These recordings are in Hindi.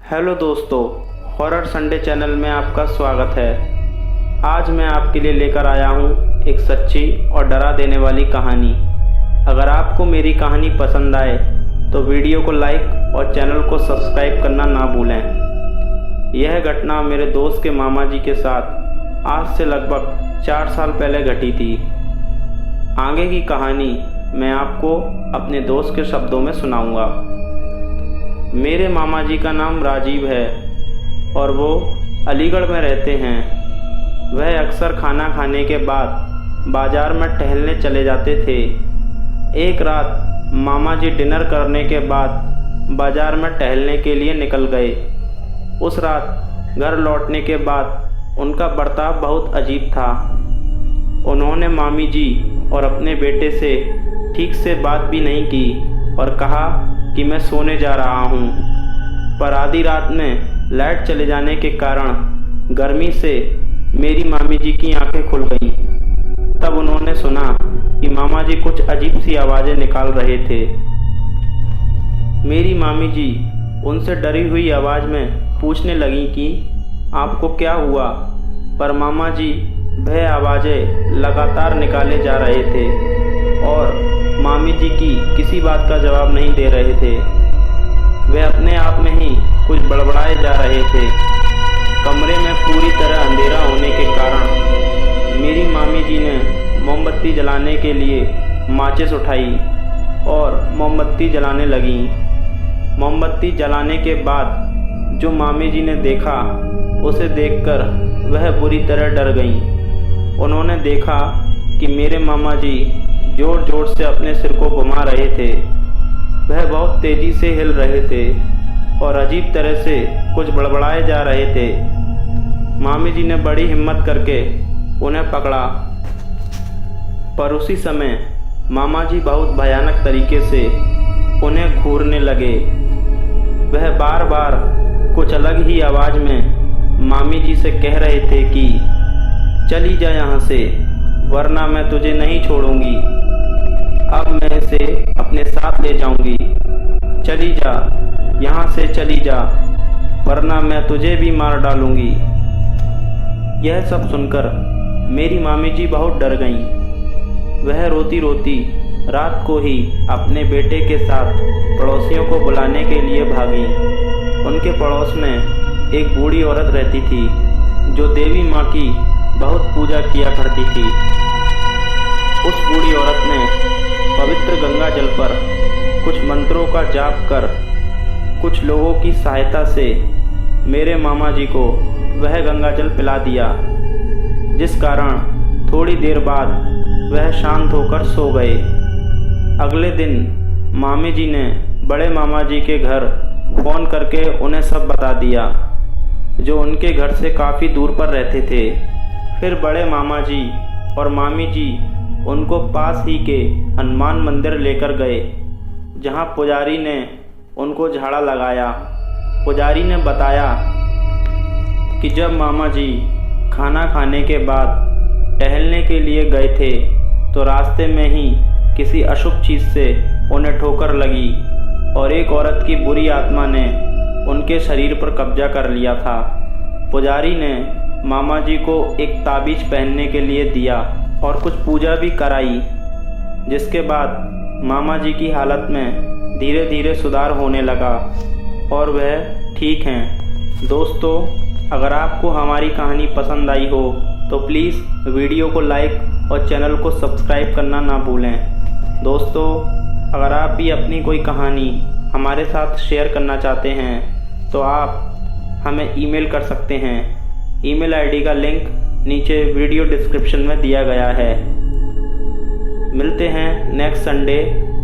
हेलो दोस्तों, हॉरर संडे चैनल में आपका स्वागत है। आज मैं आपके लिए लेकर आया हूँ एक सच्ची और डरा देने वाली कहानी। अगर आपको मेरी कहानी पसंद आए तो वीडियो को लाइक और चैनल को सब्सक्राइब करना ना भूलें। यह घटना मेरे दोस्त के मामा जी के साथ आज से लगभग 4 साल पहले घटी थी। आगे की कहानी मैं आपको अपने दोस्त के शब्दों में सुनाऊंगा। मेरे मामा जी का नाम राजीव है और वो अलीगढ़ में रहते हैं। वह अक्सर खाना खाने के बाद बाज़ार में टहलने चले जाते थे। एक रात मामा जी डिनर करने के बाद बाज़ार में टहलने के लिए निकल गए। उस रात घर लौटने के बाद उनका बर्ताव बहुत अजीब था। उन्होंने मामी जी और अपने बेटे से ठीक से बात भी नहीं की और कहा कि मैं सोने जा रहा हूँ। पर आधी रात में लाइट चले जाने के कारण गर्मी से मेरी मामी जी की आंखें खुल गईं। तब उन्होंने सुना कि मामा जी कुछ अजीब सी आवाज़ें निकाल रहे थे। मेरी मामी जी उनसे डरी हुई आवाज़ में पूछने लगीं कि आपको क्या हुआ, पर मामा जी वह आवाज़ें लगातार निकाले जा रहे थे और मामी जी की किसी बात का जवाब नहीं दे रहे थे। वे अपने आप में ही कुछ बड़बड़ाए जा रहे थे। कमरे में पूरी तरह अंधेरा होने के कारण मेरी मामी जी ने मोमबत्ती जलाने के लिए माचिस उठाई और मोमबत्ती जलाने लगीं। मोमबत्ती जलाने के बाद जो मामी जी ने देखा उसे देखकर वह बुरी तरह डर गईं। उन्होंने देखा कि मेरे मामा जी जोर जोर से अपने सिर को घुमा रहे थे। वह बहुत तेज़ी से हिल रहे थे और अजीब तरह से कुछ बड़बड़ाए जा रहे थे। मामी जी ने बड़ी हिम्मत करके उन्हें पकड़ा, पर उसी समय मामा जी बहुत भयानक तरीके से उन्हें घूरने लगे। वह बार बार कुछ अलग ही आवाज़ में मामी जी से कह रहे थे कि चली जा यहाँ से, वरना मैं तुझे नहीं छोड़ूंगी। अब मैं इसे अपने साथ ले जाऊंगी। चली जा, यहाँ से चली जा, वरना मैं तुझे भी मार डालूंगी। यह सब सुनकर मेरी मामी जी बहुत डर गईं। वह रोती रोती रात को ही अपने बेटे के साथ पड़ोसियों को बुलाने के लिए भागी। उनके पड़ोस में एक बूढ़ी औरत रहती थी जो देवी माँ की बहुत पूजा किया करती थी। उस बूढ़ी औरत ने पवित्र गंगा जल पर कुछ मंत्रों का जाप कर कुछ लोगों की सहायता से मेरे मामा जी को वह गंगा जल पिला दिया, जिस कारण थोड़ी देर बाद वह शांत होकर सो गए। अगले दिन मामी जी ने बड़े मामा जी के घर फ़ोन करके उन्हें सब बता दिया, जो उनके घर से काफ़ी दूर पर रहते थे। फिर बड़े मामा जी और मामी जी उनको पास ही के हनुमान मंदिर लेकर गए, जहां पुजारी ने उनको झाड़ा लगाया। पुजारी ने बताया कि जब मामा जी खाना खाने के बाद टहलने के लिए गए थे तो रास्ते में ही किसी अशुभ चीज़ से उन्हें ठोकर लगी और एक औरत की बुरी आत्मा ने उनके शरीर पर कब्जा कर लिया था। पुजारी ने मामा जी को एक ताबीज़ पहनने के लिए दिया और कुछ पूजा भी कराई, जिसके बाद मामा जी की हालत में धीरे धीरे सुधार होने लगा और वह ठीक हैं। दोस्तों, अगर आपको हमारी कहानी पसंद आई हो तो प्लीज़ वीडियो को लाइक और चैनल को सब्सक्राइब करना ना भूलें। दोस्तों, अगर आप भी अपनी कोई कहानी हमारे साथ शेयर करना चाहते हैं तो आप हमें ईमेल कर सकते हैं। ईमेल आईडी का लिंक नीचे वीडियो डिस्क्रिप्शन में दिया गया है। मिलते हैं नेक्स्ट संडे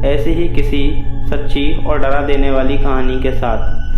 ऐसे ही किसी सच्ची और डरा देने वाली कहानी के साथ।